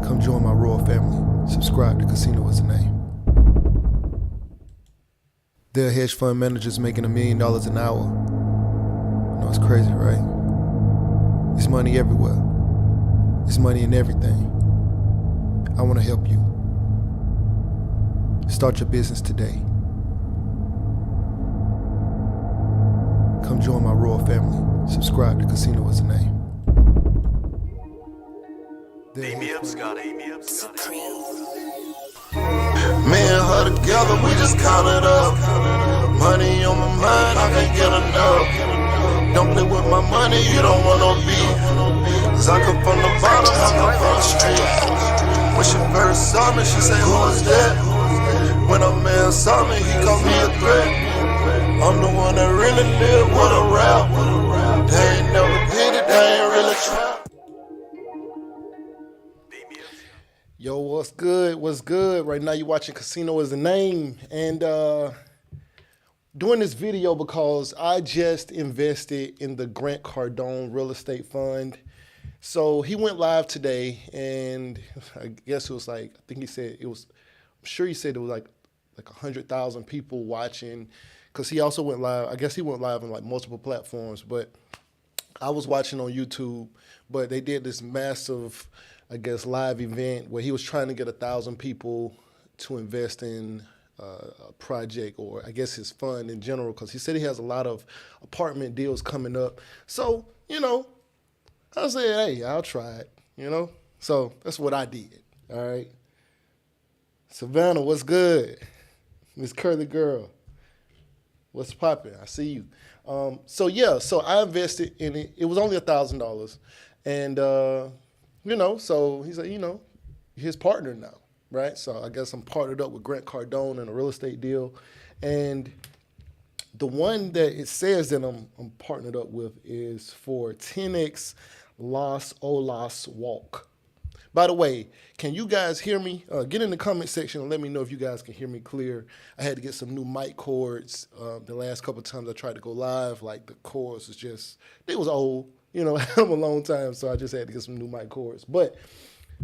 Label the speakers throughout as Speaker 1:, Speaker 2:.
Speaker 1: Come join my royal family. Subscribe to Casino is the name. There are hedge fund managers making $1 million an hour. You know, it's crazy, right? It's money everywhere. It's money in everything. I want to help you. Start your business today. Come join my royal family. Subscribe to Casino is the name.
Speaker 2: Me and her together, we just count it up. Money on my mind, I can't get enough. Don't play with my money, you don't want no beef. Cause I come from the bottom, I come from the street. When she first saw me, she said, who is that? When a man saw me, he called me a threat. I'm the one that really live with a rap. They ain't never did it, they ain't really tried.
Speaker 1: Yo, what's good? What's good? Right now you're watching Casino is the Name. And doing this video because I just invested in the Cardone real estate fund. So he went live today, and I guess it was like, I think he said it was, I'm sure he said it was like 100,000 people watching, because he also went live. I guess he went live on like multiple platforms, but I was watching on YouTube. But they did this massive, I guess, live event where he was trying to get 1,000 people to invest in a project, or I guess his fund in general, because he said he has a lot of apartment deals coming up. So, you know, I said, hey, I'll try it, you know? So that's what I did, all right? Savannah, what's good? Miss Curly girl, what's poppin'? I see you. So I invested in it. It was only $1,000. And, you know, so he's like, you know, his partner now, right? So I guess I'm partnered up with Cardone in a real estate deal. And the one that it says that I'm partnered up with is for 10X Las Olas Walk. By the way, can you guys hear me? Get in the comment section and let me know if you guys can hear me clear. I had to get some new mic cords. The last couple of times I tried to go live, like the cords was just, they was old. You know, I had them a long time, so I just had to get some new mic cords. But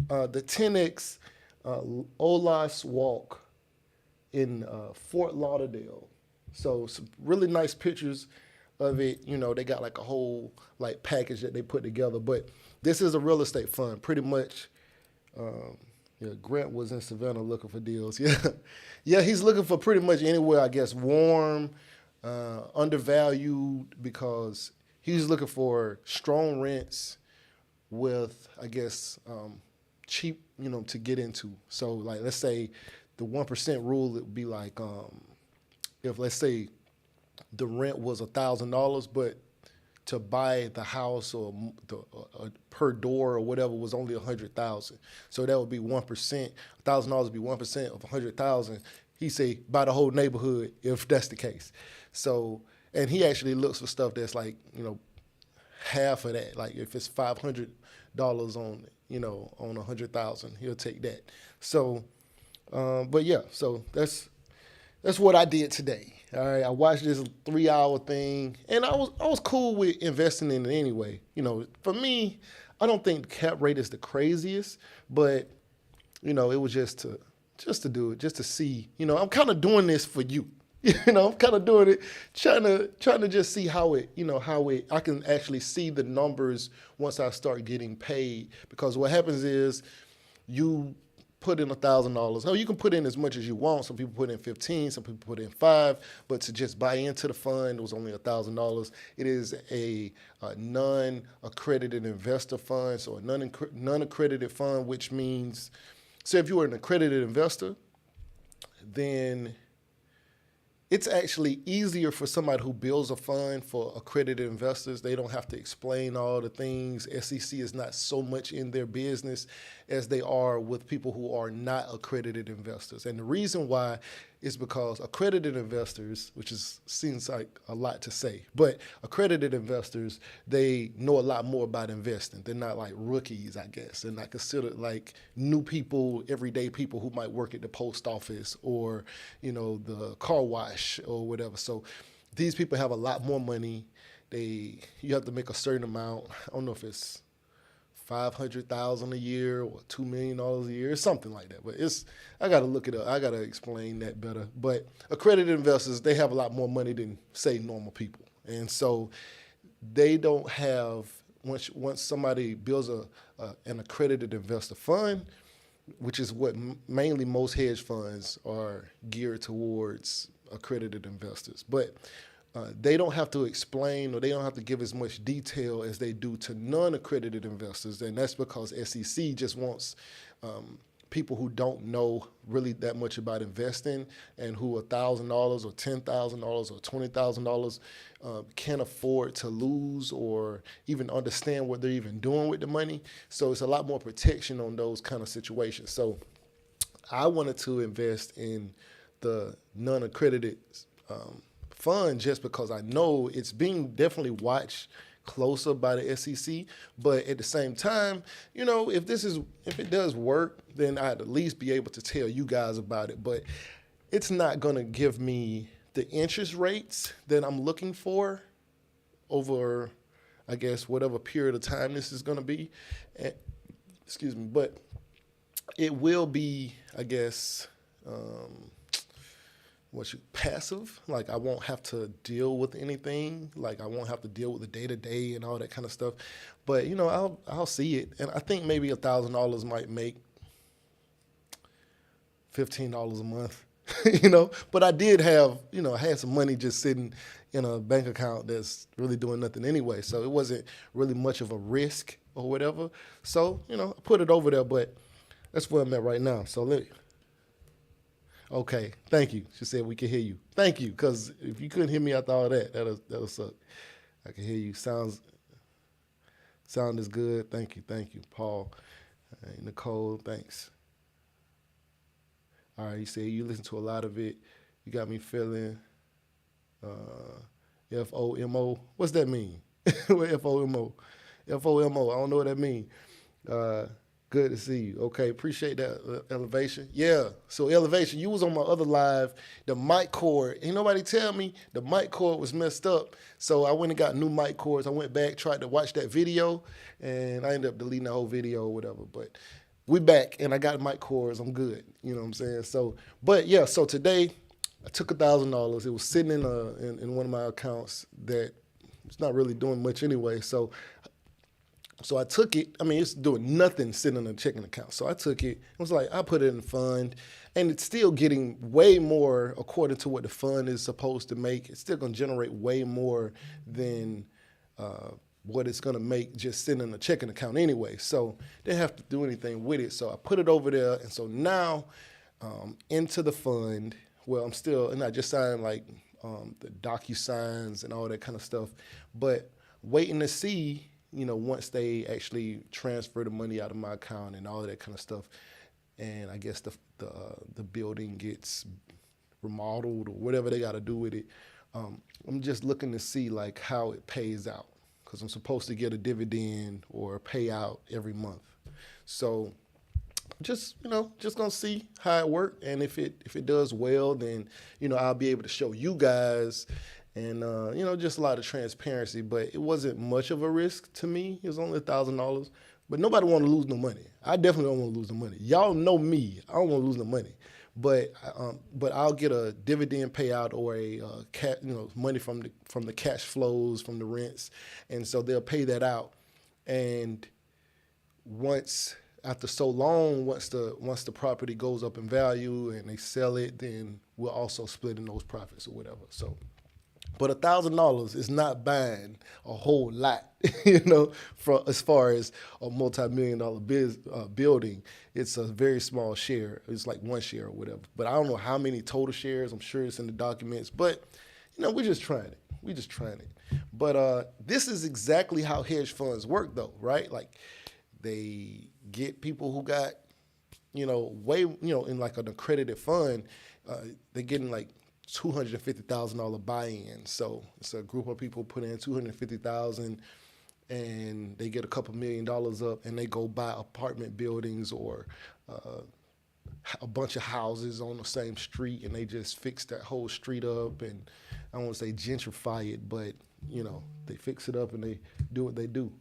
Speaker 1: the 10X Olas Walk in Fort Lauderdale. So some really nice pictures of it. You know, they got like a whole like package that they put together. But this is a real estate fund, pretty much. Yeah, Grant was in Savannah looking for deals. Yeah, he's looking for pretty much anywhere, I guess, warm, undervalued, because he's looking for strong rents with, I guess, cheap, you know, to get into. So, like, let's say the 1% rule would be like, if let's say the rent was $1,000, but to buy the house or per door or whatever was only $100,000. So that would be 1%. $1,000 would be 1% of 100,000. He say buy the whole neighborhood if that's the case. So, and he actually looks for stuff that's like, you know, half of that. Like if it's $500 on, you know, on 100,000, he'll take that. So, but yeah, so that's what I did today. All right, I watched this 3-hour thing, and I was cool with investing in it anyway. You know, for me, I don't think the cap rate is the craziest, but you know, it was just to do it, just to see. You know, I'm kind of doing this for you. You know, I'm kind of doing it, trying to just see how it, you know, I can actually see the numbers once I start getting paid. Because what happens is you put in $1,000. No, you can put in as much as you want. Some people put in 15, some people put in 5, but to just buy into the fund, it was only $1,000. It is a non-accredited investor fund, so a non-accredited fund, which means, so if you were an accredited investor, then it's actually easier for somebody who builds a fund for accredited investors. They don't have to explain all the things. SEC is not so much in their business as they are with people who are not accredited investors. And the reason why is because accredited investors, which seems like a lot to say, but accredited investors, they know a lot more about investing. They're not like rookies, I guess. They're not considered like new people, everyday people who might work at the post office or, you know, the car wash or whatever. So these people have a lot more money. You have to make a certain amount. I don't know if it's $500,000 a year or $2 million a year, something like that. But I got to look it up. I got to explain that better. But accredited investors, they have a lot more money than say normal people, and so they don't have once somebody builds an accredited investor fund, which is what mainly most hedge funds are geared towards, accredited investors. But they don't have to explain, or they don't have to give as much detail as they do to non-accredited investors, and that's because SEC just wants people who don't know really that much about investing and who $1,000 or $10,000 or $20,000 can't afford to lose or even understand what they're even doing with the money. So it's a lot more protection on those kind of situations. So I wanted to invest in the non-accredited fund just because I know it's being definitely watched closer by the SEC, but at the same time, if it does work, then I'd at least be able to tell you guys about it. But it's not going to give me the interest rates that I'm looking for over, I guess, whatever period of time this is going to be. Excuse me, but it will be, I guess, passive. Like, I won't have to deal with anything. Like, I won't have to deal with the day-to-day and all that kind of stuff. But, I'll see it. And I think maybe $1,000 might make $15 a month, But I did have, I had some money just sitting in a bank account that's really doing nothing anyway. So it wasn't really much of a risk or whatever. So, I put it over there, but that's where I'm at right now. So okay, thank you. She said we can hear you. Thank you, because if you couldn't hear me after all that, that'll suck. I can hear you. Sound is good. Thank you, Paul. Nicole, thanks. All right, you say you listen to a lot of it. You got me feeling FOMO. What's that mean? FOMO. FOMO. I don't know what that means. Good to see you. Okay, appreciate that, Elevation. Yeah, so Elevation, you was on my other live. The mic cord, ain't nobody tell me the mic cord was messed up. So I went and got new mic cords. I went back, tried to watch that video, and I ended up deleting the whole video or whatever. But we back, and I got mic cords. I'm good. You know what I'm saying? So, but yeah, so today I took $1,000. It was sitting in one of my accounts that it's not really doing much anyway. So I took it. I mean, it's doing nothing sitting in a checking account. So I took it. It was like, I put it in a fund, and it's still getting way more according to what the fund is supposed to make. It's still going to generate way more than what it's going to make just sitting in a checking account anyway. So they didn't have to do anything with it. So I put it over there. And so now into the fund, well, and I just signed like the DocuSigns and all that kind of stuff, but waiting to see, once they actually transfer the money out of my account and all of that kind of stuff, and I guess the building gets remodeled or whatever they got to do with it, I'm just looking to see like how it pays out, because I'm supposed to get a dividend or a payout every month. So just gonna see how it works, and if it does well, then I'll be able to show you guys. And, just a lot of transparency, but it wasn't much of a risk to me. It was only $1,000, but nobody want to lose no money. I definitely don't want to lose the money. Y'all know me. I don't want to lose the money, but I'll get a dividend payout or a money from the cash flows from the rents. And so they'll pay that out. And after so long, once the property goes up in value and they sell it, then we'll also split in those profits or whatever. So, but $1,000 is not buying a whole lot, as far as a multi-million-dollar building. It's a very small share. It's like one share or whatever. But I don't know how many total shares. I'm sure it's in the documents. But, we're just trying it. But this is exactly how hedge funds work, though, right? Like, they get people who got, in like an accredited fund, they're getting like $250,000 buy-in. So it's a group of people put in $250,000, and they get a couple $1 million up, and they go buy apartment buildings or a bunch of houses on the same street, and they just fix that whole street up. And I don't want to say gentrify it, but they fix it up and they do what they do.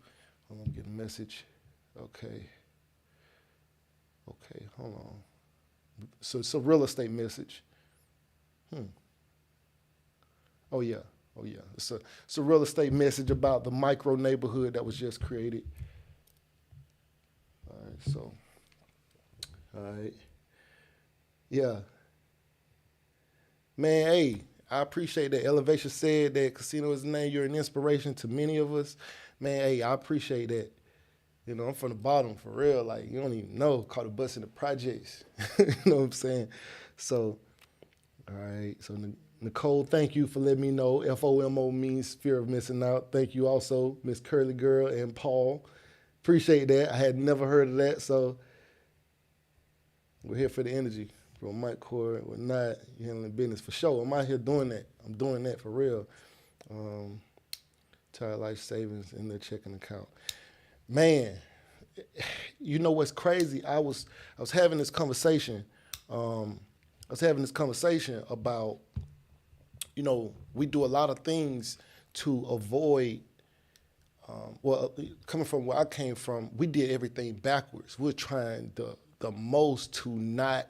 Speaker 1: I'm gonna get a message. Okay. Okay, hold on. So it's a real estate message. Hmm. Oh yeah. Oh yeah. It's a real estate message about the micro neighborhood that was just created. All right. So all right. Yeah. Man, hey, I appreciate that. Elevation said that casino is the name. You're an inspiration to many of us. Man, hey, I appreciate that. You know, I'm from the bottom for real. Like, you don't even know. Caught a bus in the projects. You know what I'm saying? So, all right. So, Nicole, thank you for letting me know. FOMO means fear of missing out. Thank you also, Miss Curly Girl and Paul. Appreciate that. I had never heard of that. So, we're here for the energy. From Mike Core, we're not handling business for sure. I'm out here doing that. I'm doing that for real. Entire life savings in their checking account. Man, you know what's crazy? I was having this conversation. I was having this conversation about, you know, we do a lot of things to avoid. Coming from where I came from, we did everything backwards. We're trying the most to not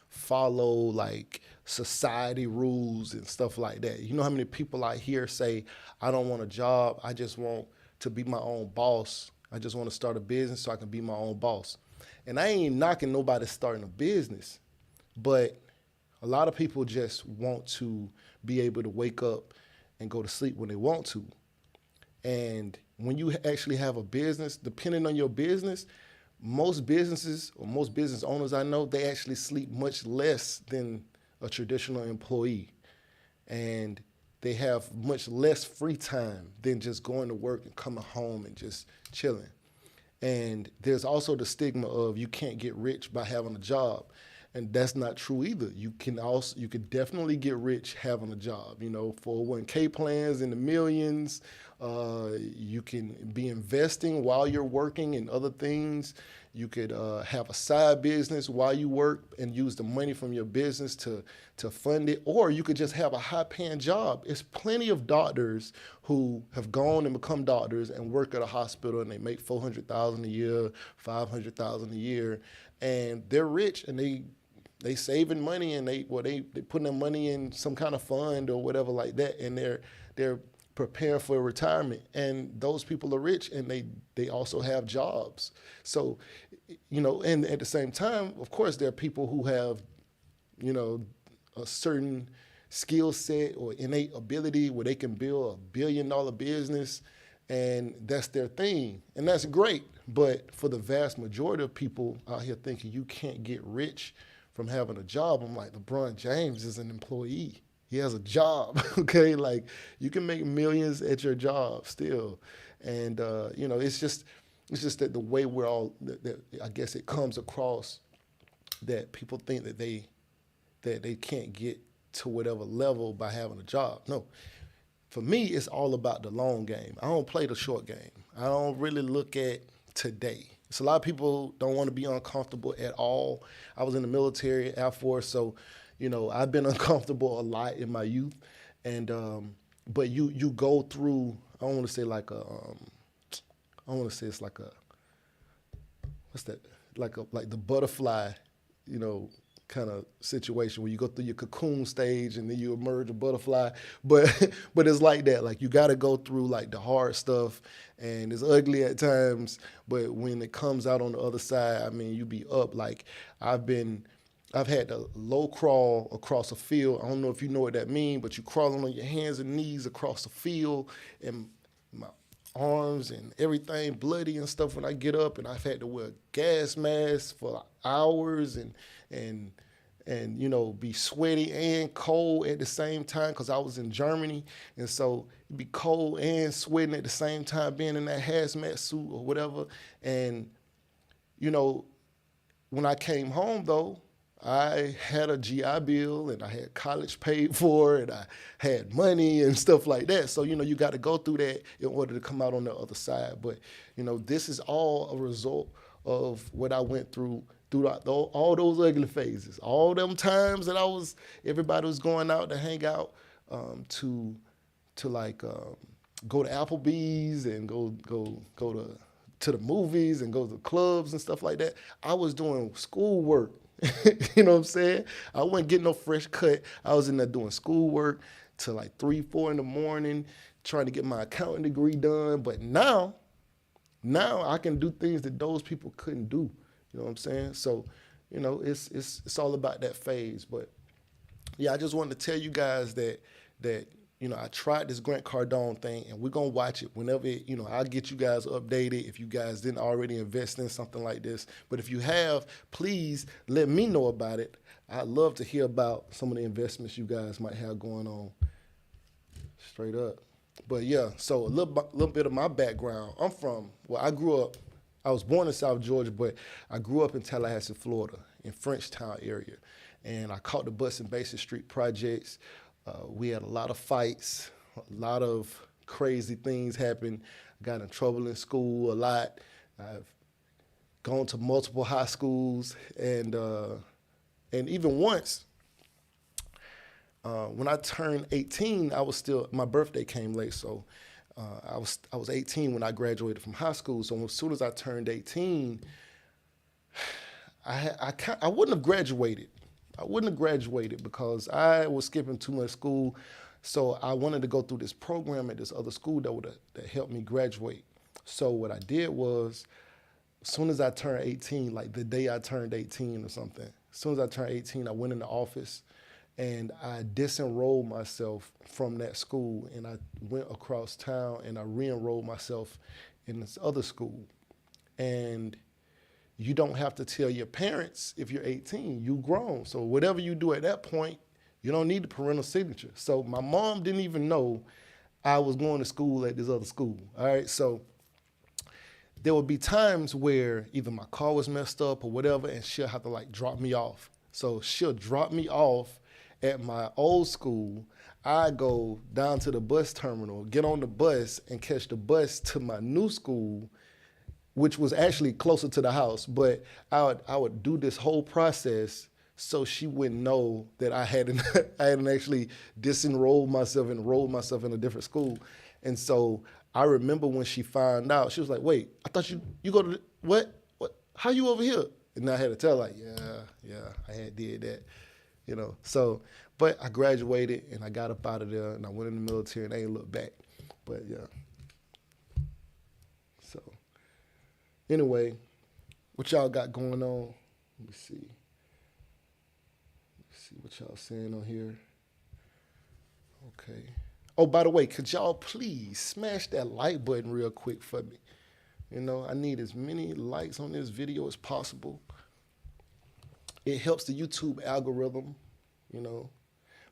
Speaker 1: follow like society rules and stuff like that. You know how many people out here say, I don't want a job, I just want to be my own boss. I just want to start a business so I can be my own boss. And I ain't knocking nobody starting a business, but a lot of people just want to be able to wake up and go to sleep when they want to. And when you actually have a business, depending on your business, most businesses or most business owners I know, they actually sleep much less than a traditional employee. And they have much less free time than just going to work and coming home and just chilling. And there's also the stigma of you can't get rich by having a job. And that's not true either. You can definitely get rich having a job. You know, 401k plans in the millions. You can be investing while you're working in other things. You could have a side business while you work and use the money from your business to fund it. Or you could just have a high-paying job. There's plenty of doctors who have gone and become doctors and work at a hospital and they make $400,000 a year, $500,000 a year, and they're rich and they saving money and they putting their money in some kind of fund or whatever like that, and they're preparing for retirement. And those people are rich and they also have jobs. So, you know, and at the same time, of course, there are people who have, you know, a certain skill set or innate ability where they can build $1 billion business and that's their thing. And that's great. But for the vast majority of people out here thinking you can't get rich from having a job, I'm like, LeBron James is an employee. He has a job, okay? Like, you can make millions at your job still. And, you know, it's just that the way we're all, that I guess it comes across that people think that they can't get to whatever level by having a job. No. For me, it's all about the long game. I don't play the short game. I don't really look at today. So a lot of people don't want to be uncomfortable at all. I was in the military, Air Force, so, you know, I've been uncomfortable a lot in my youth. And but you go through, I don't want to say like a, I don't want to say it's like a, what's that? Like the butterfly, you know, kind of situation where you go through your cocoon stage and then you emerge a butterfly. But it's like that. Like, you got to go through like the hard stuff, and it's ugly at times. But when it comes out on the other side, I mean, you be up. Like, I've had to low crawl across a field. I don't know if you know what that means, but you crawling on your hands and knees across the field, and my arms and everything bloody and stuff when I get up, and I've had to wear gas masks for hours and you know, be sweaty and cold at the same time because I was in Germany, and so be cold and sweating at the same time, being in that hazmat suit or whatever. And, you know, when I came home though, I had a GI Bill and I had college paid for and I had money and stuff like that. So, you know, you got to go through that in order to come out on the other side. But, you know, this is all a result of what I went through throughout all those ugly phases. All them times that everybody was going out to hang out, to like go to Applebee's and go to to the movies and go to clubs and stuff like that. I was doing schoolwork. You know what I'm saying? I wasn't getting no fresh cut. I was in there doing schoolwork till like 3, 4 in the morning, trying to get my accounting degree done. But now I can do things that those people couldn't do. You know what I'm saying? So, it's all about that phase. But yeah, I just wanted to tell you guys that I tried this Grant Cardone thing, and we're gonna watch it whenever I'll get you guys updated if you guys didn't already invest in something like this. But if you have, please let me know about it. I'd love to hear about some of the investments you guys might have going on. Straight up. But yeah, so a little bit of my background. I was born in South Georgia, but I grew up in Tallahassee, Florida, in Frenchtown area. And I caught the bus in Basin Street projects. We had a lot of fights, a lot of crazy things happen. I got in trouble in school a lot. I've gone to multiple high schools, and even once, when I turned 18, my birthday came late, so I was 18 when I graduated from high school. So as soon as I turned 18, I wouldn't have graduated. I wouldn't have graduated because I was skipping too much school. So I wanted to go through this program at this other school that helped me graduate. So what I did was, as soon as I turned 18, like the day I turned 18 or something, as soon as I turned 18, I went in the office and I disenrolled myself from that school, and I went across town and I re-enrolled myself in this other school. And you don't have to tell your parents if you're 18, you grown. So whatever you do at that point, you don't need the parental signature. So my mom didn't even know I was going to school at this other school, all right? So there would be times where either my car was messed up or whatever, and she'll have to drop me off. So she'll drop me off at my old school. I go down to the bus terminal, get on the bus, and catch the bus to my new school, which was actually closer to the house. But I would do this whole process so she wouldn't know that I hadn't actually disenrolled myself and enrolled myself in a different school. And so I remember when she found out, she was like, "Wait, I thought you go to what? How you over here?" And I had to tell her, yeah, I had did that, So, but I graduated and I got up out of there and I went in the military and I ain't looked back. But yeah. So anyway, what y'all got going on? Let me see. Let's see what y'all saying on here. Okay. Oh, by the way, could y'all please smash that like button real quick for me? I need as many likes on this video as possible. It helps the YouTube algorithm,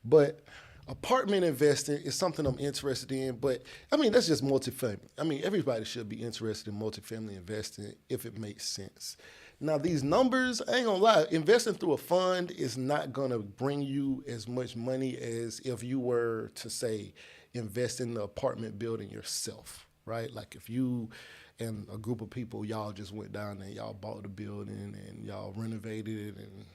Speaker 1: But apartment investing is something I'm interested in, but that's just multifamily. Everybody should be interested in multifamily investing if it makes sense. Now, these numbers, I ain't gonna lie, investing through a fund is not gonna bring you as much money as if you were to, say, invest in the apartment building yourself, right? Like if you and a group of people, y'all just went down there, y'all bought the building and y'all renovated it and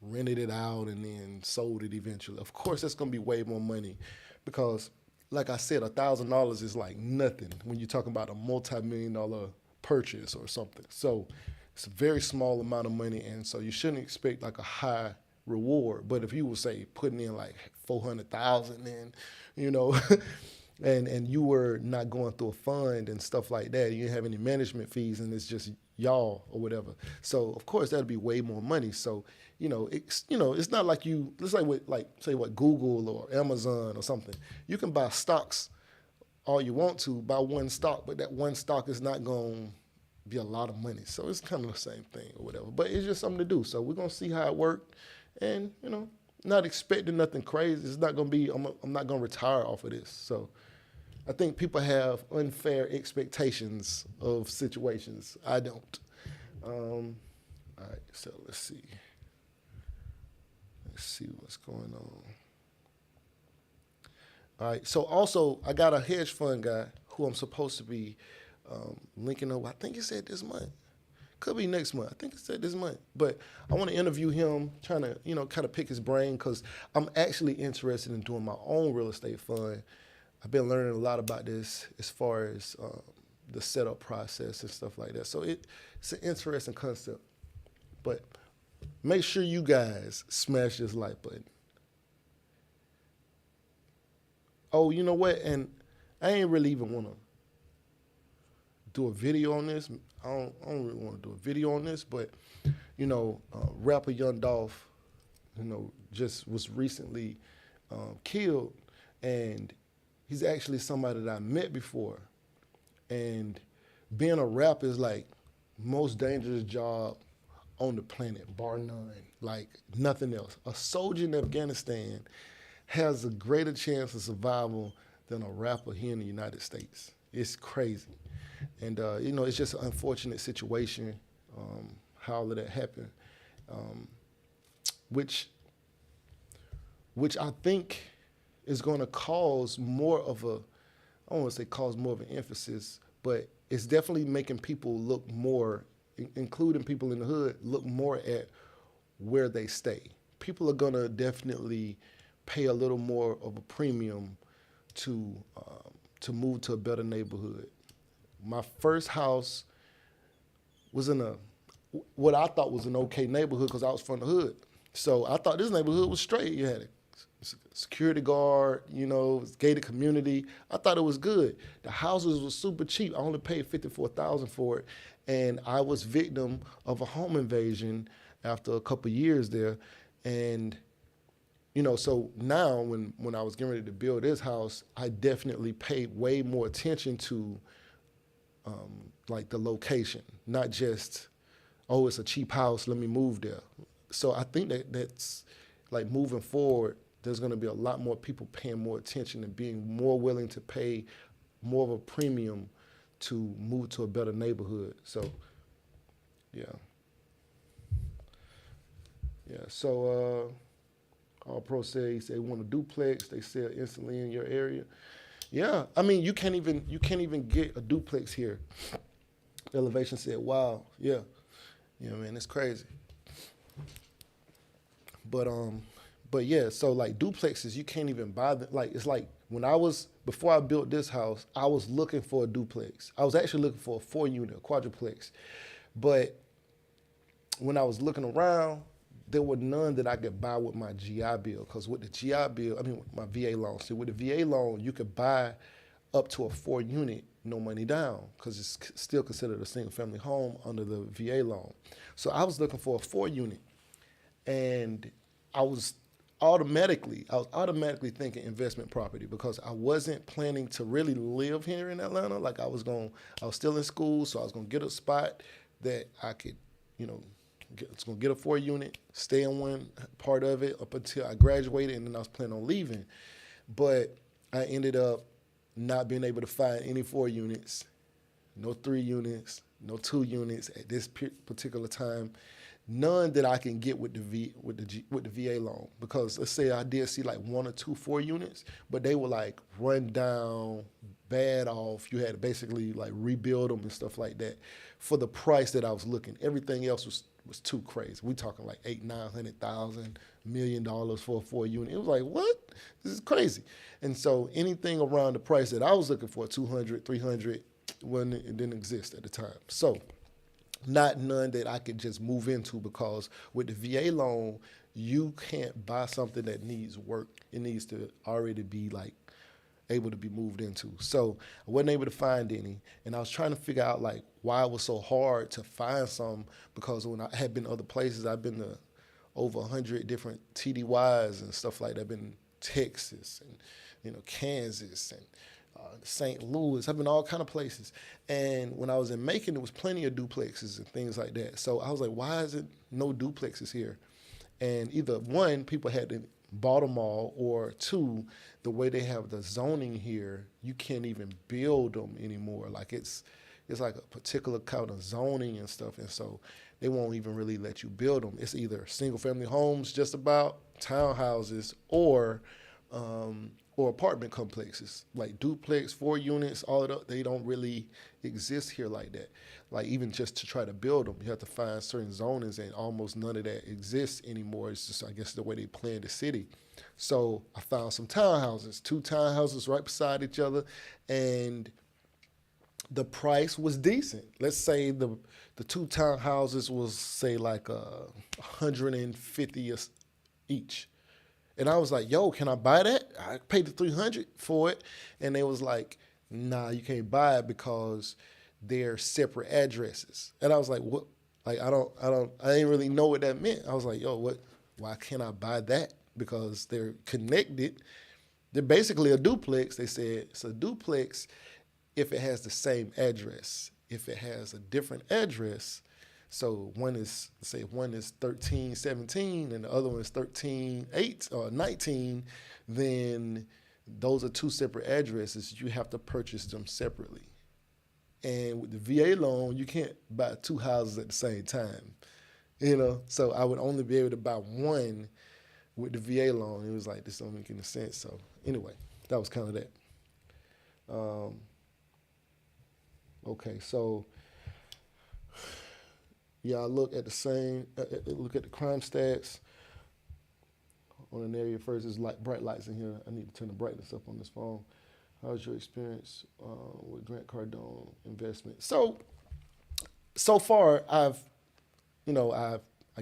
Speaker 1: rented it out and then sold it eventually. Of course, that's gonna be way more money because, like I said, $1,000 is like nothing when you're talking about a multi-million-dollar purchase or something. So it's a very small amount of money, and so you shouldn't expect like a high reward. But if you were, say, putting in like $400,000 in, and you were not going through a fund and stuff like that, you didn't have any management fees, and it's just y'all or whatever. So of course that'd be way more money. So it's not like it's like with say Google or Amazon or something. You can buy stocks all you want to, buy one stock, but that one stock is not going to be a lot of money. So it's kind of the same thing or whatever. But it's just something to do. So we're gonna see how it works, and not expecting nothing crazy. It's not gonna be. I'm not gonna retire off of this. So I think people have unfair expectations of situations. I don't. All right, so let's see. Let's see what's going on. All right, so also I got a hedge fund guy who I'm supposed to be linking up. I think he said this month. Could be next month. I think it said this month. But I want to interview him, trying to, kind of pick his brain because I'm actually interested in doing my own real estate fund. I've been learning a lot about this as far as the setup process and stuff like that. So it's an interesting concept. But make sure you guys smash this like button. Oh, you know what? And I ain't really even want to do a video on this. I don't really want to do a video on this, but rapper Young Dolph, just was recently killed, and he's actually somebody that I met before. And being a rapper is like most dangerous job on the planet, bar none, like nothing else. A soldier in Afghanistan has a greater chance of survival than a rapper here in the United States. It's crazy. And, it's just an unfortunate situation, how all of that happened, which I think is going to cause more of a, I don't want to say cause more of an emphasis, but it's definitely making people look more, including people in the hood, look more at where they stay. People are going to definitely pay a little more of a premium to move to a better neighborhood. My first house was in what I thought was an okay neighborhood because I was from the hood. So I thought this neighborhood was straight. You had a security guard, it was gated community. I thought it was good. The houses were super cheap. I only paid $54,000 for it, and I was victim of a home invasion after a couple years there. And so now when I was getting ready to build this house, I definitely paid way more attention to like the location, not just, oh, it's a cheap house, let me move there. So I think that's like moving forward, there's going to be a lot more people paying more attention and being more willing to pay more of a premium to move to a better neighborhood. So, yeah. So, All Pro said, he said, want a duplex, they sell instantly in your area. Yeah, I mean, you can't even get a duplex here. Elevation said, wow, yeah. Man, it's crazy. But yeah, so like duplexes, you can't even buy them. Like, it's like before I built this house, I was looking for a duplex. I was actually looking for a 4-unit, a quadruplex. But when I was looking around, there were none that I could buy with my GI Bill. Because with the GI Bill, with my VA loan. See, with the VA loan, you could buy up to a 4-unit, no money down, because it's still considered a single family home under the VA loan. So I was looking for a 4-unit. And I was automatically thinking investment property because I wasn't planning to really live here in Atlanta. Like I was still in school, so I was gonna get a spot that I could, it's gonna get a 4-unit, stay in one part of it up until I graduated, and then I was planning on leaving. But I ended up not being able to find any 4 units, no 3 units, no 2 units at this particular time. None that I can get with the VA loan, because let's say I did see like 1 or 2 4 units, but they were like run down, bad off. You had to basically like rebuild them and stuff like that for the price that I was looking. Everything else was too crazy. We talking like $800,000-900,000 $1 million for a 4 unit. It was like, what? This is crazy. And so anything around the price that I was looking for, 200, 300, it didn't exist at the time. So none that I could just move into, because with the VA loan, you can't buy something that needs work. It needs to already be like able to be moved into. So I wasn't able to find any, and I was trying to figure out like why it was so hard to find some, because when I had been other places, I've been to over 100 different TDYs and stuff like that. I've been Texas and Kansas and St. Louis. I've been all kind of places. And when I was in Macon, there was plenty of duplexes and things like that. So I was like, why is it no duplexes here? And either one, people had to bought them all, or 2, the way they have the zoning here, you can't even build them anymore. Like it's like a particular kind of zoning and stuff, and so they won't even really let you build them. It's either single family homes, just about townhouses, or apartment complexes, like duplex, 4 units, all of that. They don't really exist here like that. Like even just to try to build them, you have to find certain zonings, and almost none of that exists anymore. It's just, I guess, the way they plan the city. So I found some townhouses, 2 townhouses right beside each other, and the price was decent. Let's say the two townhouses was say like 150 each. And I was like, yo, can I buy that? I paid the 300 for it. And they was like, nah, you can't buy it because they're separate addresses. And I was like, what? Like, I didn't really know what that meant. I was like, yo, what? Why can't I buy that? Because they're connected. They're basically a duplex. They said it's a duplex if it has the same address. If it has a different address, so one is, say one is 1317 and the other one is 138 or 19, then those are two separate addresses. You have to purchase them separately. And with the VA loan, you can't buy two houses at the same time. So I would only be able to buy one with the VA loan. It was like, this don't make any sense. So anyway, that was kind of that. Okay, so yeah, I look at the same. Look at the crime stats on an area first. There's bright lights in here. I need to turn the brightness up on this phone. How's your experience with Grant Cardone investment? So far, I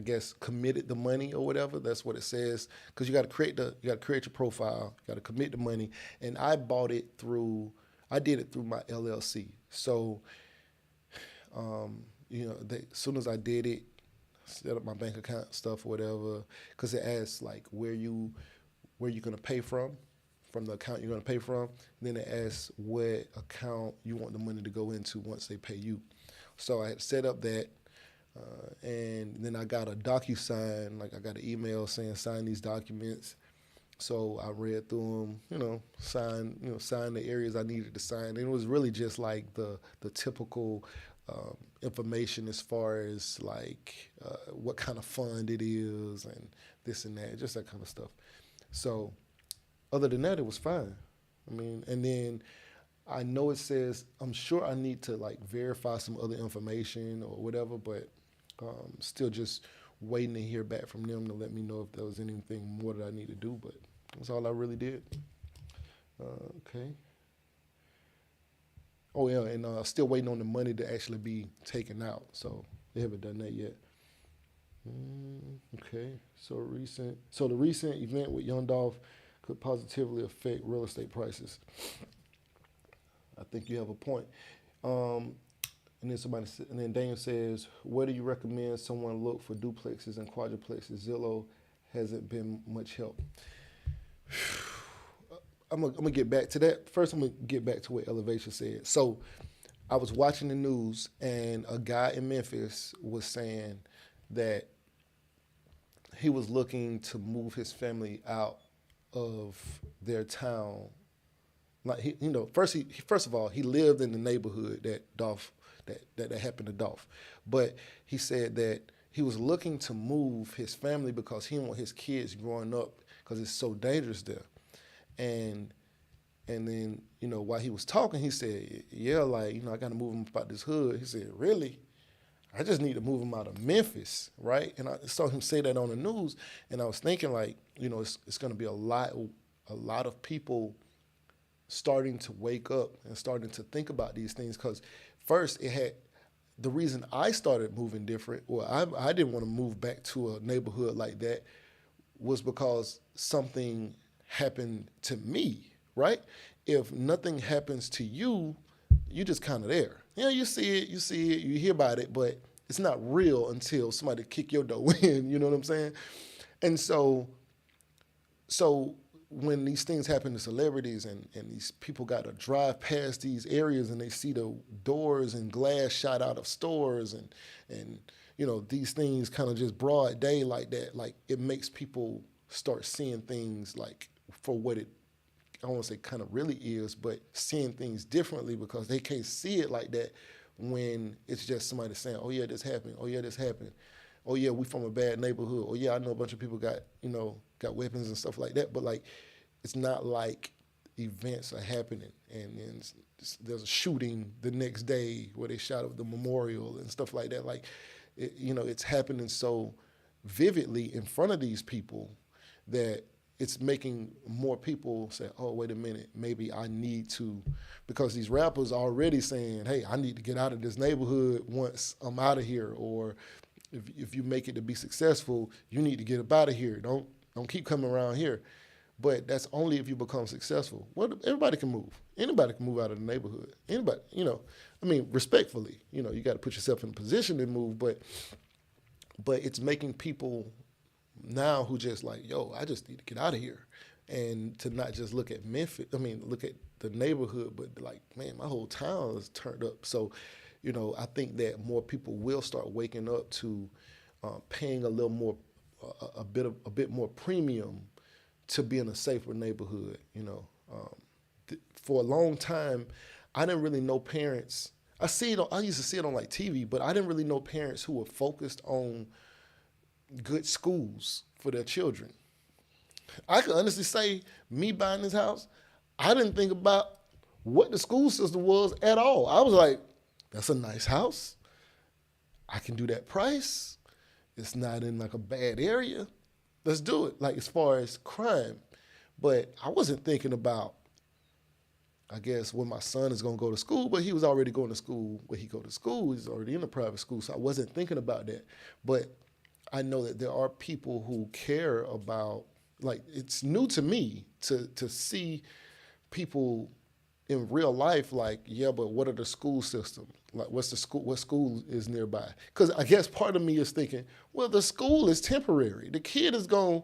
Speaker 1: guess committed the money or whatever. That's what it says. Because you got to create your profile. You got to commit the money, and I did it through my LLC. So, as soon as I did it, set up my bank account stuff or whatever, because it asks like where you're gonna pay from the account you're gonna pay from. Then it asks what account you want the money to go into once they pay you. So I had set up that, and then I got a DocuSign. Like I got an email saying sign these documents. So I read through them, sign the areas I needed to sign. And it was really just like the typical information as far as like what kind of fund it is and this and that, just that kind of stuff. So other than that, it was fine. I mean, and then I know it says, I'm sure I need to like verify some other information or whatever, but still just waiting to hear back from them to let me know if there was anything more that I need to do, but that's all I really did. Okay. Oh yeah, and still waiting on the money to actually be taken out, so they haven't done that yet. Okay, so the recent event with Young Dolph could positively affect real estate prices. I think you have a point. And then Daniel says, where do you recommend someone look for duplexes and quadruplexes? Zillow hasn't been much help. I'm gonna get back to that. First, I'm gonna get back to what Elevation said. So I was watching the news, and a guy in Memphis was saying that he was looking to move his family out of their town. Like first of all, he lived in the neighborhood that happened to Dolph, but he said that he was looking to move his family because he didn't want his kids growing up because it's so dangerous there. And then, while he was talking, he said, yeah, like, I got to move him about this hood. He said, really? I just need to move him out of Memphis, right? And I saw him say that on the news, and I was thinking, like, it's going to be a lot of people starting to wake up and starting to think about these things, because first the reason I started moving different, or I didn't want to move back to a neighborhood like that, was because something happened to me, right? If nothing happens to you, you just kind of there. You see it, you hear about it, but it's not real until somebody kick your door in, you know what I'm saying? And so when these things happen to celebrities and these people got to drive past these areas and they see the doors and glass shot out of stores and these things kind of just broad day like that, like it makes people start seeing things like for what it, I don't want to say kind of really is, but seeing things differently because they can't see it like that when it's just somebody saying, oh yeah, this happened. Oh yeah, this happened. Oh yeah, we from a bad neighborhood. Oh yeah, I know a bunch of people got weapons and stuff like that. But like, it's not like events are happening and there's a shooting the next day where they shot up the memorial and stuff like that. Like, it's happening so vividly in front of these people that it's making more people say, oh, wait a minute, maybe I need to, because these rappers are already saying, hey, I need to get out of this neighborhood once I'm out of here, or if you make it to be successful, you need to get up out of here. Don't keep coming around here. But that's only if you become successful. Well, everybody can move. Anybody can move out of the neighborhood. Anybody, I mean, respectfully, you got to put yourself in a position to move, but it's making people now who just like, yo, I just need to get out of here. And to not just look at Memphis, look at the neighborhood, but like, man, my whole town is turned up. So, I think that more people will start waking up to paying a little more, a bit more premium to be in a safer neighborhood. For a long time, I didn't really know parents. I used to see it on like TV, but I didn't really know parents who were focused on good schools for their children. I can honestly say, me buying this house, I didn't think about what the school system was at all. I was like, that's a nice house. I can do that price. It's not in like a bad area. Let's do it, like as far as crime. But I wasn't thinking about, I guess, when my son is going to go to school, but he was already going to school. When he go to school, he's already in a private school, so I wasn't thinking about that. But I know that there are people who care about, like, it's new to me to see people in real life, like, yeah, but what are the school systems? Like, what school is nearby? Because I guess part of me is thinking, well, the school is temporary. The kid is going,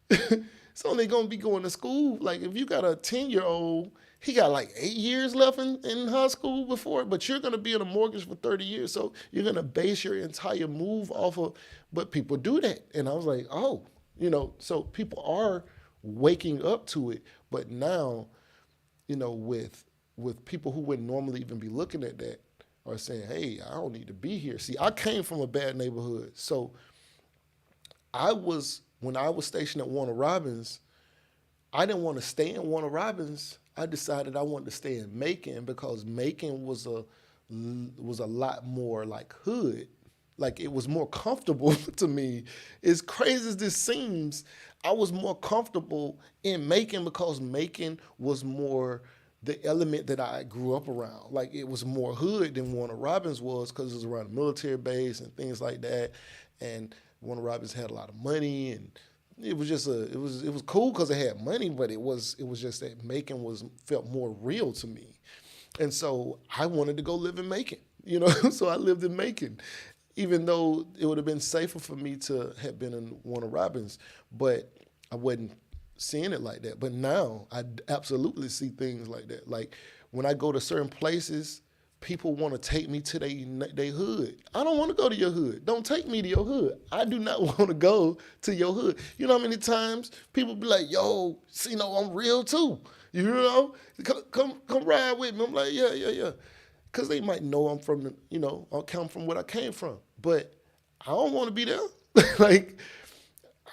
Speaker 1: it's only going to be going to school. Like, if you got a 10-year-old, he got like 8 years left in high school before, but you're going to be in a mortgage for 30 years. So you're going to base your entire move off of, but people do that. And I was like, oh, so people are waking up to it. But now, with people who wouldn't normally even be looking at that are saying, hey, I don't need to be here. See, I came from a bad neighborhood. So when I was stationed at Warner Robins, I didn't want to stay in Warner Robins. I decided I wanted to stay in Macon because Macon was a lot more like hood. Like, it was more comfortable to me. As crazy as this seems, I was more comfortable in Macon because Macon was more the element that I grew up around. Like, it was more hood than Warner Robins was because it was around a military base and things like that. And Warner Robins had a lot of money, and it was just it was cool because it had money, but it was just that Macon felt more real to me. And so I wanted to go live in Macon, so I lived in Macon, even though it would have been safer for me to have been in Warner Robins, but I wasn't seeing it like that. But now I absolutely see things like that. Like, when I go to certain places, people want to take me to their hood. I don't want to go to your hood. Don't take me to your hood. I do not want to go to your hood. You know how many times people be like, yo, see, I'm real too. Come ride with me. I'm like, yeah. Because they might know I'm from I'll come from where I came from. But I don't want to be there. Like,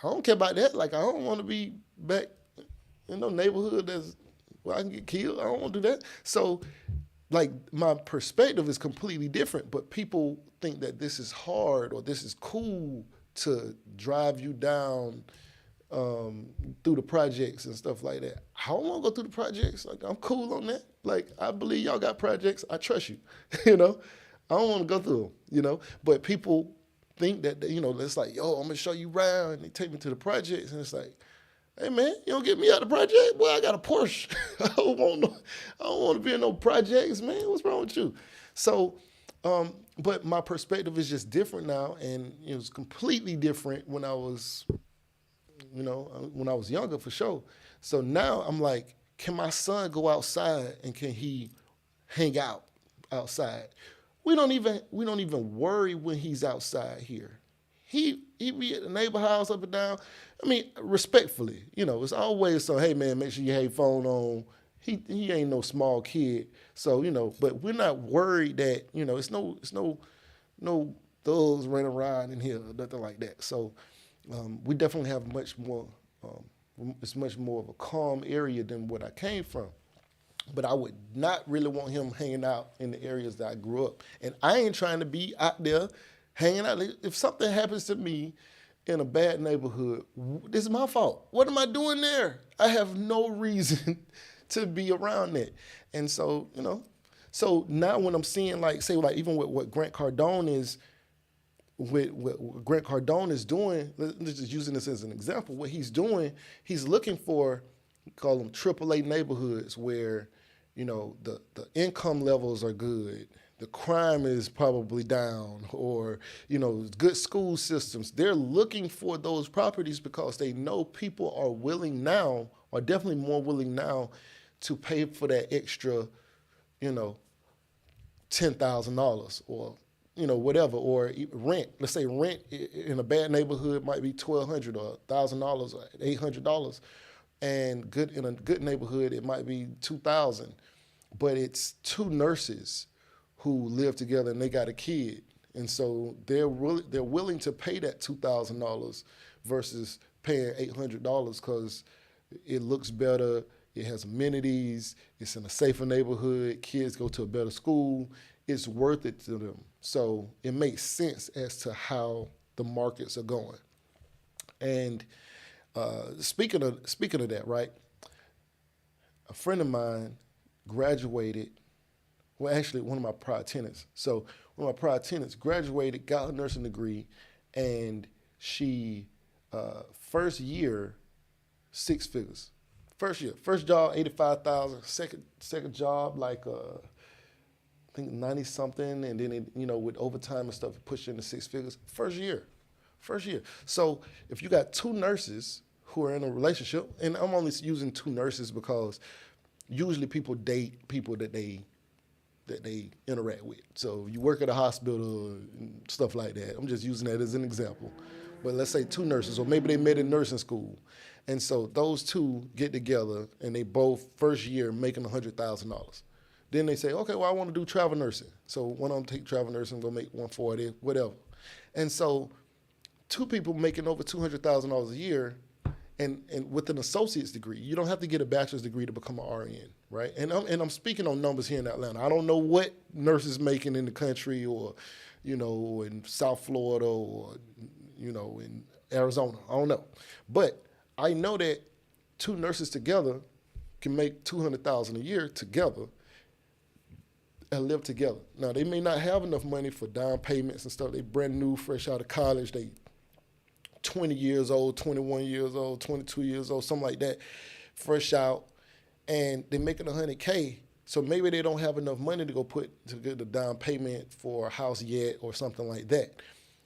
Speaker 1: I don't care about that. Like, I don't want to be back in no neighborhood where I can get killed. I don't want to do that. So, like, my perspective is completely different, but people think that this is hard or this is cool to drive you down through the projects and stuff like that. I don't want to go through the projects. Like, I'm cool on that. Like, I believe y'all got projects. I trust you. I don't want to go through them, But people think that, it's like, yo, I'm going to show you around. And they take me to the projects, and it's like, hey, man, you don't get me out of the project? Boy, I got a Porsche. I don't want to be in no projects, man. What's wrong with you? So, but my perspective is just different now, and it was completely different when I was, when I was younger, for sure. So now I'm like, can my son go outside and can he hang out outside? We don't even worry when he's outside here. He be at the neighbor house up and down. Respectfully, it's always so, hey, man, make sure you have your phone on. He ain't no small kid. So, but we're not worried that, it's no thugs running around in here or nothing like that. So we definitely have much more, it's much more of a calm area than what I came from. But I would not really want him hanging out in the areas that I grew up. And I ain't trying to be out there hanging out. If something happens to me in a bad neighborhood. This is my fault. What am I doing there? I have no reason to be around that. And so, so now when I'm seeing like, say like even with what Grant Cardone is, with what Grant Cardone is doing, let's just using this as an example, what he's doing, he's looking for, call them AAA neighborhoods where, the income levels are good, the crime is probably down, or, good school systems. They're looking for those properties because they know people are willing now, are definitely more willing now to pay for that extra, $10,000 or, whatever, or rent. Let's say rent in a bad neighborhood might be $1,200 or $1,000 or $800, and in a good neighborhood it might be $2,000. But it's two nurses who live together and they got a kid, and so they're willing to pay that $2,000 versus paying $800 because it looks better, it has amenities, it's in a safer neighborhood, kids go to a better school, it's worth it to them. So it makes sense as to how the markets are going. And speaking of that, right? A friend of mine graduated. Well, actually, one of my prior tenants. So one of my prior tenants graduated, got her nursing degree, and she first year, 6 figures. First year, first job, 85,000. Second job, like I think 90 something, and then it, with overtime and stuff, it pushed into 6 figures. First year. So if you got two nurses who are in a relationship, and I'm only using two nurses because usually people date people that they interact with. So you work at a hospital and stuff like that. I'm just using that as an example. But let's say two nurses, or maybe they met in nursing school. And so those two get together and they both first year making $100,000. Then they say, okay, well, I want to do travel nursing. So one of them take travel nursing, go make 140, whatever. And so two people making over $200,000 a year, and with an associate's degree. You don't have to get a bachelor's degree to become an RN, right? And I'm speaking on numbers here in Atlanta. I don't know what nurses making in the country, or, in South Florida, or, in Arizona. I don't know. But I know that two nurses together can make $200,000 a year together and live together. Now, they may not have enough money for down payments and stuff. They brand new, fresh out of college. They 20 years old, 21 years old, 22 years old, something like that, fresh out, and they're making $100K. So maybe they don't have enough money to get the down payment for a house yet or something like that.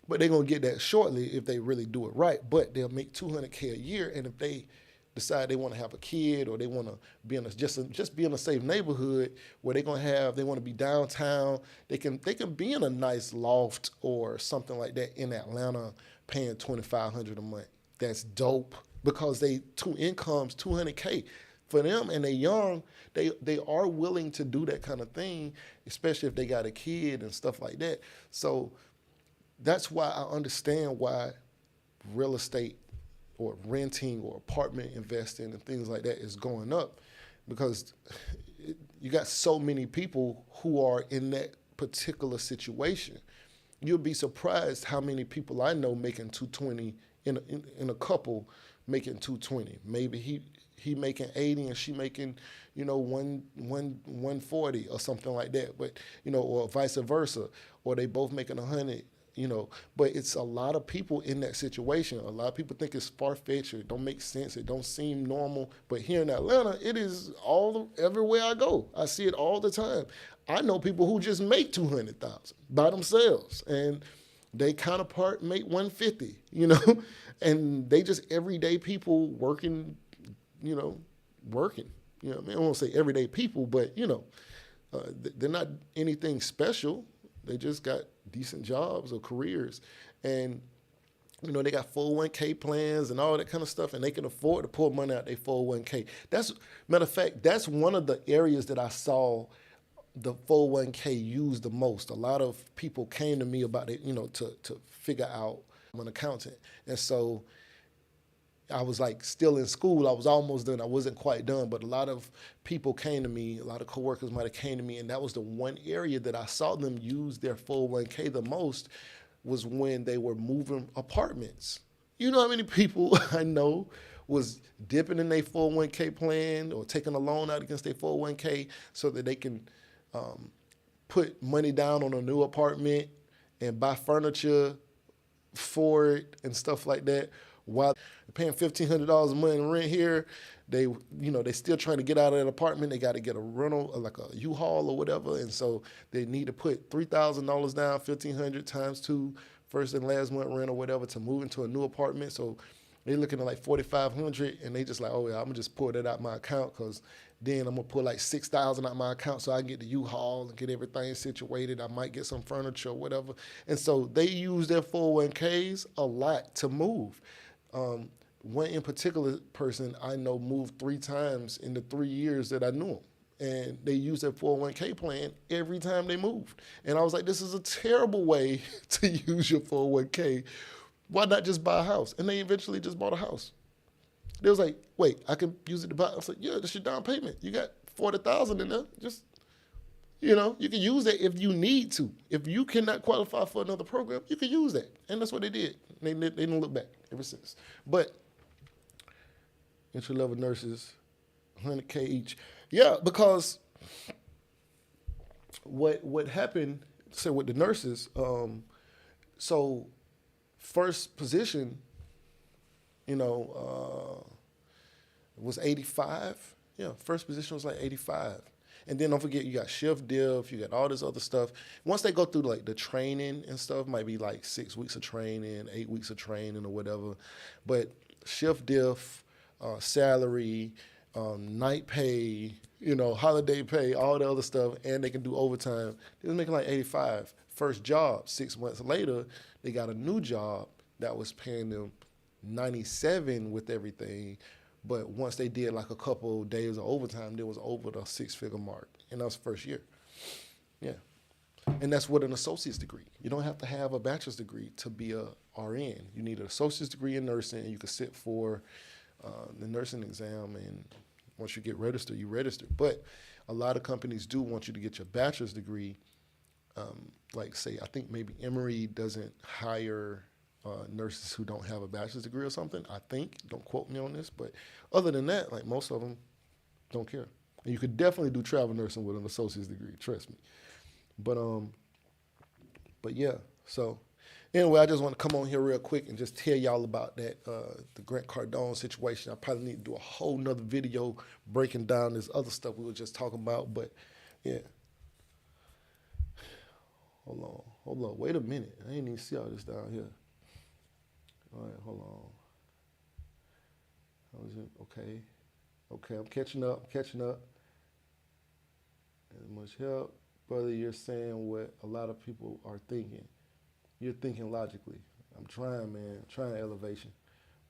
Speaker 1: But they're gonna get that shortly if they really do it right. But they'll make $200K a year, and if they decide they want to have a kid, or they want to be in just be in a safe neighborhood where they want to be downtown, they can be in a nice loft or something like that in Atlanta, paying $2,500 a month. That's dope, because they two incomes, $200K for them, and they young. They are willing to do that kind of thing, especially if they got a kid and stuff like that. So that's why I understand why real estate or renting or apartment investing and things like that is going up, because you got so many people who are in that particular situation. You'll be surprised how many people I know making 220 in a couple making 220. Maybe he making 80 and she making 140 or something like that. But or vice versa, or they both making 100. But it's a lot of people in that situation. A lot of people think it's far-fetched, it don't make sense, it don't seem normal. But here in Atlanta, it is everywhere I go. I see it all the time. I know people who just make $200,000 by themselves, and they counterpart make 150, and they just everyday people working. Working. I won't say everyday people, but they're not anything special. They just got decent jobs or careers, and they got 401k plans and all that kind of stuff, and they can afford to pull money out their 401k. Matter of fact, that's one of the areas that I saw the 401k used the most. A lot of people came to me about it, to figure out. I'm an accountant, and so I was like still in school. I was almost done. I wasn't quite done, but a lot of people came to me. A lot of coworkers might have came to me, and that was the one area that I saw them use their 401k the most, was when they were moving apartments. You know how many people I know was dipping in their 401k plan or taking a loan out against their 401k so that they can put money down on a new apartment and buy furniture for it and stuff like that. While they're paying $1,500 a month in rent here, they still trying to get out of that apartment. They got to get a rental, like a U-Haul or whatever, and so they need to put $3,000 down, $1,500 times 2 first and last month rent or whatever to move into a new apartment. So they're looking at like $4,500, and they just like, oh yeah, I'm gonna just pull that out my account because then I'm gonna pull like $6,000 out my account so I can get the U-Haul and get everything situated. I might get some furniture or whatever. And so they use their 401ks a lot to move. One in particular person I know moved 3 times in the 3 years that I knew him. And they used their 401k plan every time they moved. And I was like, this is a terrible way to use your 401k. Why not just buy a house? And they eventually just bought a house. They was like, wait, I can use it to buy. I was like, yeah, that's your down payment. You got $40,000 in there. Just, you can use that if you need to. If you cannot qualify for another program, you can use that. And that's what they did. They didn't look back ever since. But entry-level nurses, $100K each. Yeah, because what happened, say with the nurses, so first position, was 85. Yeah, first position was like 85. And then don't forget, you got shift diff, you got all this other stuff. Once they go through like the training and stuff, might be like 6 weeks of training, 8 weeks of training or whatever. But shift diff, salary, night pay, holiday pay, all the other stuff, and they can do overtime. They was making like 85. First job, 6 months later, they got a new job that was paying them 97 with everything. But once they did like a couple of days of overtime, they was over the 6-figure mark. And that was first year. Yeah. And that's with an associate's degree. You don't have to have a bachelor's degree to be a RN. You need an associate's degree in nursing, and you can sit for the nursing exam, and once you get registered, you register. But a lot of companies do want you to get your bachelor's degree. Like say, I think maybe Emory doesn't hire nurses who don't have a bachelor's degree or something. I think, don't quote me on this, but other than that, like most of them don't care. And you could definitely do travel nursing with an associate's degree, trust me. But yeah, so anyway, I just want to come on here real quick and just tell y'all about that, the Grant Cardone situation. I probably need to do a whole nother video breaking down this other stuff we were just talking about, but yeah. Hold on, wait a minute. I ain't even see all this down here. All right, hold on. How is it? Okay, I'm catching up. As much help. Brother, you're saying what a lot of people are thinking. You're thinking logically. I'm trying, man. I'm trying elevation.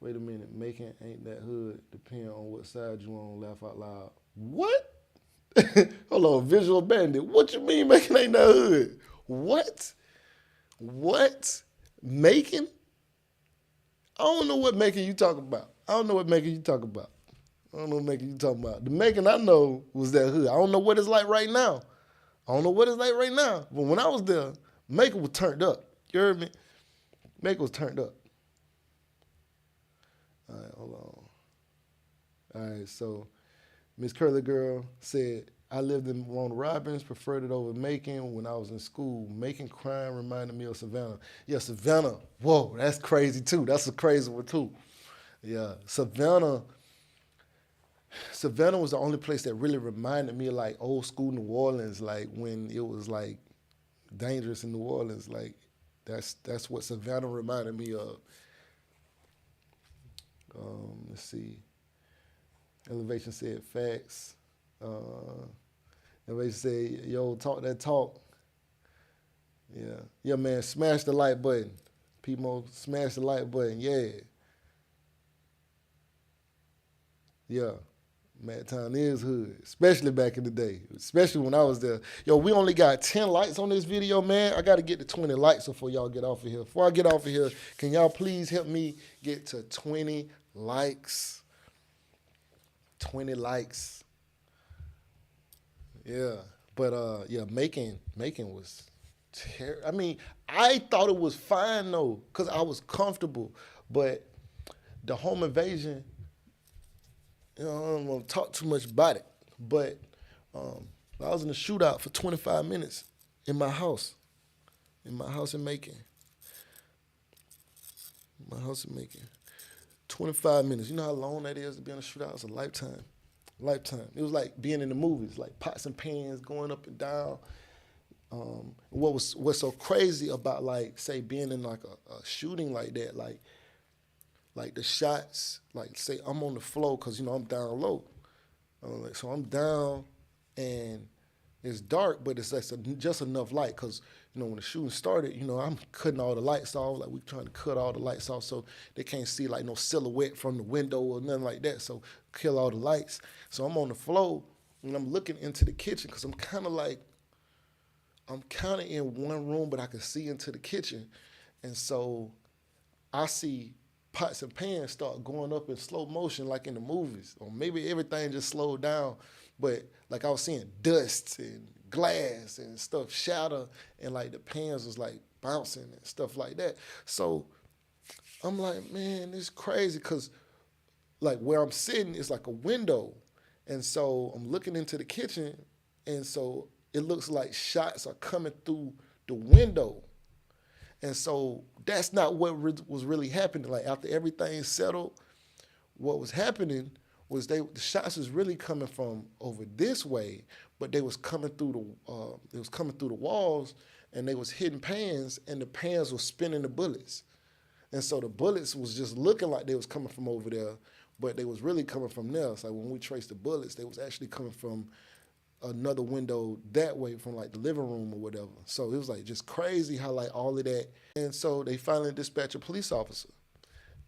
Speaker 1: Wait a minute. Making ain't that hood. Depending on what side you on, laugh out loud. What? Hold on, visual bandit. What you mean making ain't that hood? What? Making? I don't know what making you talking about. The making I know was that hood. I don't know what it's like right now. But when I was there, making was turned up. You heard me? Making was turned up. All right, hold on. All right, so Miss Curly Girl said, I lived in Warner Robins, preferred it over Macon when I was in school. Macon crime reminded me of Savannah. Yeah, Savannah. Whoa, that's crazy too. That's a crazy one too. Yeah, Savannah was the only place that really reminded me of like old school New Orleans, like when it was like dangerous in New Orleans. Like that's what Savannah reminded me of. Let's see. Elevation said facts. Elevation said, yo, talk that talk. Yeah, man, smash the like button. People, smash the like button, yeah. Yeah, Madtown is hood, especially back in the day, especially when I was there. Yo, we only got 10 likes on this video, man. I got to get to 20 likes before y'all get off of here. Before I get off of here, can y'all please help me get to 20 likes? 20 likes. Yeah, but yeah, Macon was terrible. I mean, I thought it was fine though, cause I was comfortable. But the home invasion, I don't want to talk too much about it, but I was in a shootout for 25 minutes in my house in Macon. 25 minutes. You know how long that is to be in a shootout? It's a lifetime. It was like being in the movies, like pots and pans going up and down. What's so crazy about, like, say, being in like a shooting like that, like the shots, like, say I'm on the floor because, I'm down low. So I'm down and it's dark, but it's just enough light because, when the shooting started, I'm cutting all the lights off. Like, we trying to cut all the lights off so they can't see, like, no silhouette from the window or nothing like that. So kill all the lights. So I'm on the floor and I'm looking into the kitchen because I'm kind of in one room, but I can see into the kitchen. And so I see pots and pans start going up in slow motion like in the movies. Or maybe everything just slowed down. But like I was seeing dust and glass and stuff shatter, and like the pans was like bouncing and stuff like that. So I'm like, man, this is crazy because like where I'm sitting is like a window. And so I'm looking into the kitchen, and so it looks like shots are coming through the window. And so that's not what was really happening. Like, after everything settled, what was happening was the shots was really coming from over this way, but they was coming through the walls, and they was hitting pans, and the pans were spinning the bullets. And so the bullets was just looking like they was coming from over there, but they was really coming from there. So when we traced the bullets, they was actually coming from another window that way, from like the living room or whatever. So it was like just crazy how like all of that. And so they finally dispatched a police officer.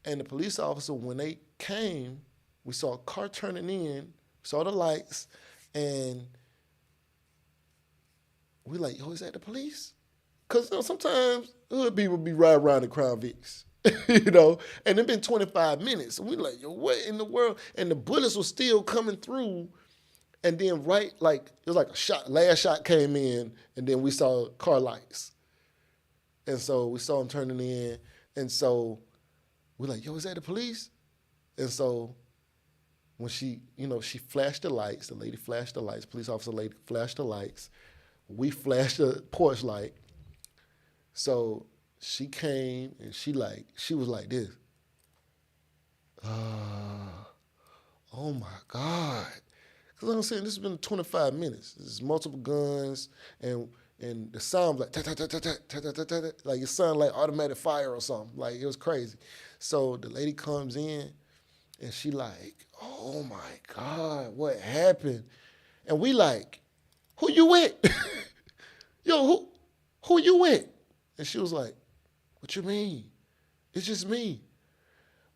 Speaker 1: And the police officer, when they came, we saw a car turning in, saw the lights, and we like, yo, is that the police? Because sometimes hood people be riding around in Crown Vics, and it been 25 minutes. And we like, yo, what in the world? And the bullets were still coming through. And then it was like a shot, last shot came in, and then we saw car lights. And so we saw them turning in, and so we're like, yo, is that the police? And so when she flashed the lights, the lady flashed the lights, police officer lady flashed the lights, we flashed the porch light. So she came, and she was like this. Oh my God. Because I'm saying, this has been 25 minutes. There's multiple guns, and the sound like like it sounded like automatic fire or something. Like, it was crazy. So the lady comes in, and she like, oh my God, what happened? And we like, who you with? Yo, who you with? And she was like, what you mean? It's just me.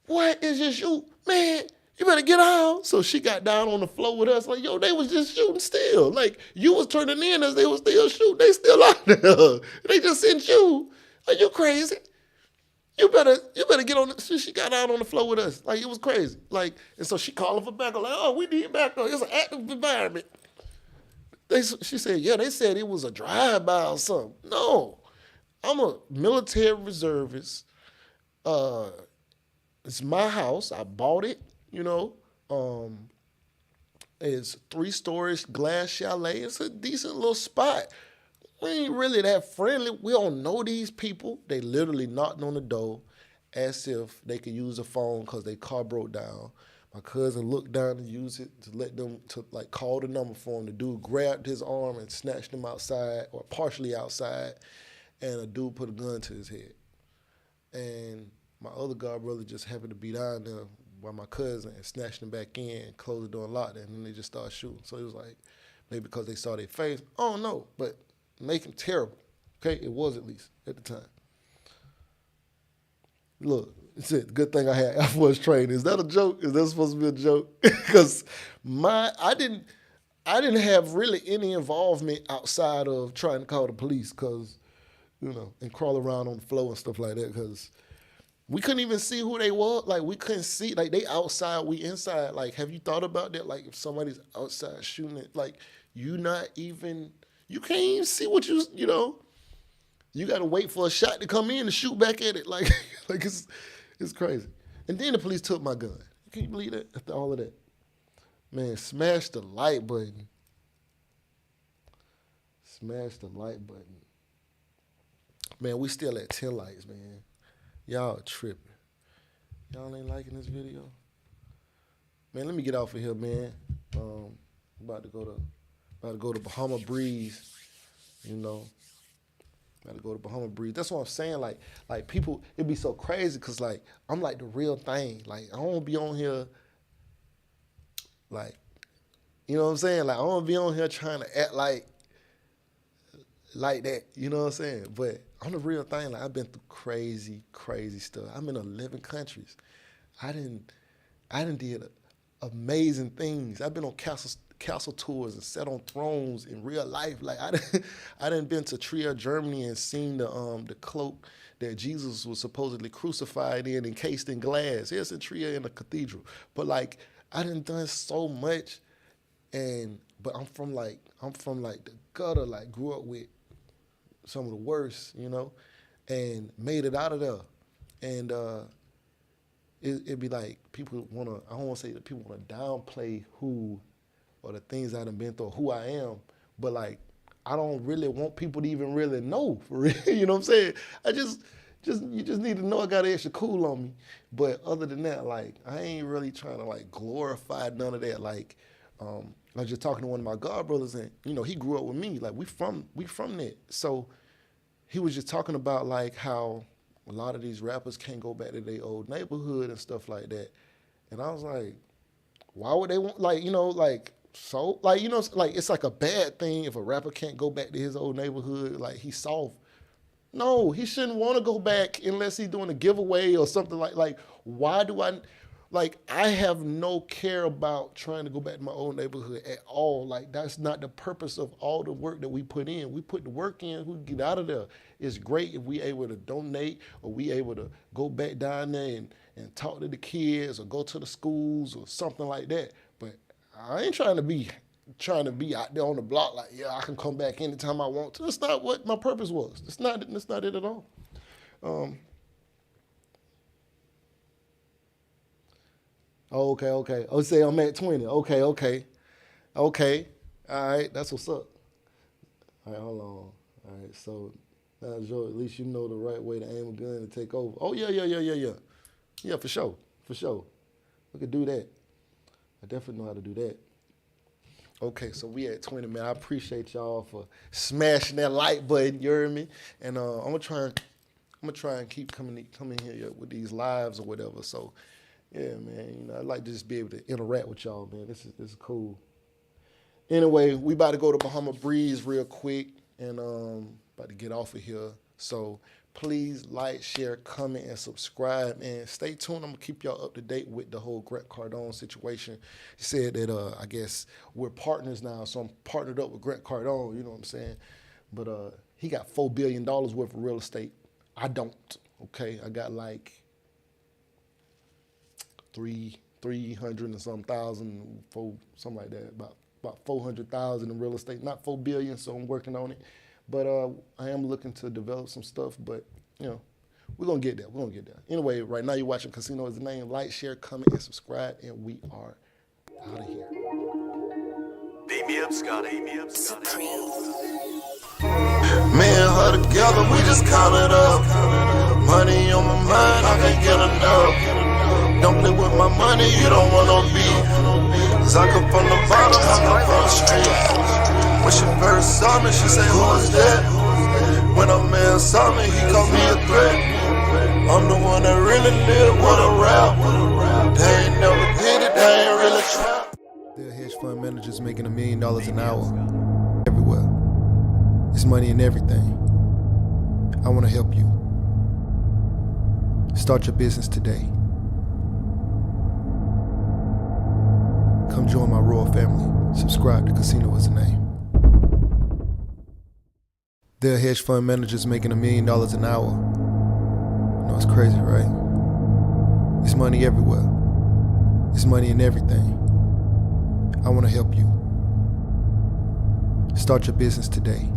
Speaker 1: What? It's just you? Man, you better get out. So she got down on the floor with us, like, yo, they was just shooting still. Like, you was turning in as they was still shooting. They still out there. They just sent you. Are you crazy? You better get on the, she got out on the floor with us. Like, it was crazy. Like, and so she called for backup, like, oh, we need backup. It's an active environment. She said, yeah, they said it was a drive-by or something. No, I'm a military reservist. It's my house. I bought it. It's 3-story glass chalet. It's a decent little spot. We ain't really that friendly. We don't know these people. They literally knocked on the door as if they could use a phone because their car broke down. My cousin looked down and used it to let them call the number for him. The dude grabbed his arm and snatched him outside, or partially outside, and a dude put a gun to his head. And my other god brother just happened to be down there by my cousin and snatched him back in, closed the door and locked it, and then they just started shooting. So it was like, maybe because they saw their face. I don't know, but make him terrible. Okay, it was at least at the time. Look, it's it. Good thing I had Air Force training. Is that a joke? Is that supposed to be a joke? Because I didn't have really any involvement outside of trying to call the police, because and crawl around on the floor and stuff like that, because we couldn't even see who they were. Like, we couldn't see. Like, they outside, we inside. Like, have you thought about that? Like, if somebody's outside shooting it, like, you can't even see what you got to wait for a shot to come in to shoot back at it. Like it's crazy. And then the police took my gun. Can you believe that? After all of that. Man, smash the like button. Smash the like button. Man, we still at 10 likes, man. Y'all tripping. Y'all ain't liking this video? Man, let me get off of here, man. About to go to Bahama Breeze, you know. About to go to Bahama Breeze. That's what I'm saying. Like people, it'd be so crazy because like I'm like the real thing. Like I don't be on here like, you know what I'm saying? Like I don't be on here trying to act like that. You know what I'm saying? But I'm the real thing. Like I've been through crazy, crazy stuff. I'm in 11 countries. I did amazing things. I've been on castle tours and sat on thrones in real life. Like I done been to Trier, Germany, and seen the cloak that Jesus was supposedly crucified in, encased in glass. Yes, in Trier in the cathedral. But like I done so much, but I'm from like the gutter. Like grew up with some of the worst, you know, and made it out of there. And it'd be like people I don't want to say that people want to downplay who or the things I done been through, who I am, but like I don't really want people to even really know, for real. You know what I'm saying? You just need to know I got an extra cool on me. But other than that, like I ain't really trying to like glorify none of that. Like I was just talking to one of my god brothers, and you know he grew up with me. Like we from that. So he was just talking about like how a lot of these rappers can't go back to their old neighborhood and stuff like that. And I was like, why would they want, like, you know, like, so, like, you know, like, it's like a bad thing if a rapper can't go back to his old neighborhood, like, he's soft. No, he shouldn't want to go back unless he's doing a giveaway or something like, why do I have no care about trying to go back to my old neighborhood at all. Like, that's not the purpose of all the work that we put in. We put the work in, we get out of there. It's great if we able to donate or we able to go back down there and talk to the kids or go to the schools or something like that. But I ain't trying to be out there on the block like, yeah, I can come back anytime I want to. That's not what my purpose was. That's not it at all. Okay. Oh, say I'm at 20. Okay. All right, that's what's up. All right, hold on. All right, so now, Joe, at least you know the right way to aim a gun and take over. Oh, yeah. Yeah, for sure. We could do that. I definitely know how to do that. Okay, so we at 20, man. I appreciate y'all for smashing that like button, you heard me? And I'm gonna try and keep coming here with these lives or whatever. So yeah, man, you know, I'd like to just be able to interact with y'all, man. This is cool. Anyway, we about to go to Bahama Breeze real quick and about to get off of here. So please like, share, comment, and subscribe. And stay tuned. I'm going to keep y'all up to date with the whole Grant Cardone situation. He said that, I guess, we're partners now, so I'm partnered up with Grant Cardone, you know what I'm saying? But he got $4 billion worth of real estate. I don't, okay? I got like 300 and some thousand, something like that, about 400,000 in real estate. Not 4 billion, so I'm working on it. But I am looking to develop some stuff, but you know, we're gonna get there. Anyway, right now you're watching Casino Is the Name. Like, share, comment, and subscribe, and we are out of here.
Speaker 3: Beat me up, Scotty.
Speaker 2: Me and her together, we just count it up. Money on my mind, I can't get enough. Don't play with my money, you don't want no beef. Cause I come from the bottom, I come from the street. When she first saw me, she said, who is that? When a man saw me, he called me a threat. I'm the one that really live with a rap. They ain't never did it, they ain't really trap.
Speaker 1: There are hedge fund managers making $1 million an hour everywhere. It's money in everything. I want to help you. Start your business today. Come join my royal family. Subscribe to Casino Is the Name. There are hedge fund managers making $1 million an hour. You know, it's crazy, right? It's money everywhere. It's money in everything. I want to help you. Start your business today.